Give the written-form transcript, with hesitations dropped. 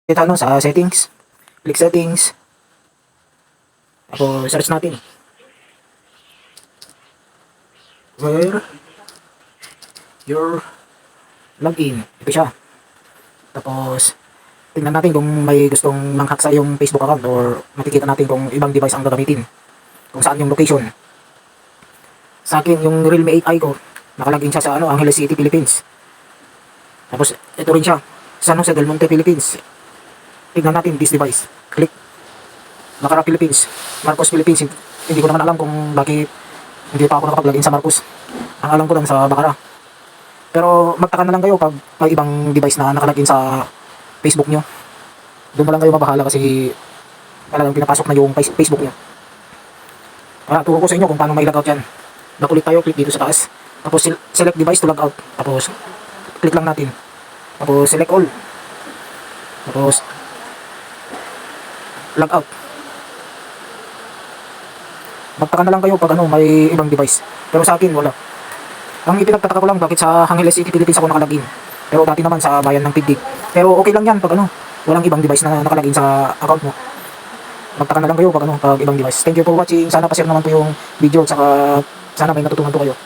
Ito ano, sa settings. Click settings. Tapos search natin. Where your login. Ito siya. Tapos, tingnan natin kung may gustong manghack sa yung Facebook account or makikita natin kung ibang device ang gagamitin. Kung saan yung location. Sa akin, yung Realme 8i ko, nakalagin siya sa ano, Angeles City, Philippines. Tapos, ito rin siya. San Jose del Monte, Philippines. Tingnan natin this device. Click. Baccarat, Philippines. Marcos, Philippines. Hindi ko naman alam kung bakit hindi pa ako nakapag-login sa Marcos. Ang alam ko lang sa Baccarat. Pero magtaka na lang kayo pag may ibang device na nakalagin sa Facebook nyo. Doon na lang kayo mabahala kasi talagang pinapasok na yung Facebook nyo. Turo ko sa inyo kung paano may logout yan. Back-click tayo, click dito sa taas. Tapos select device to logout. Tapos click lang natin. Tapos select all. Tapos logout. Magtaka na lang kayo pag ano, may ibang device. Pero sa akin wala. Ang ipinagtataka ko lang bakit sa Angeles City, Philippines ako nakalagin. Pero dati naman sa bayan ng Pigdig. Pero okay lang yan pag ano, walang ibang device na nakalagin sa account mo. Magtaka na lang kayo pag ano, pag ibang device. Thank you for watching. Sana pa-share naman po yung video at saka sana may natutunan po kayo.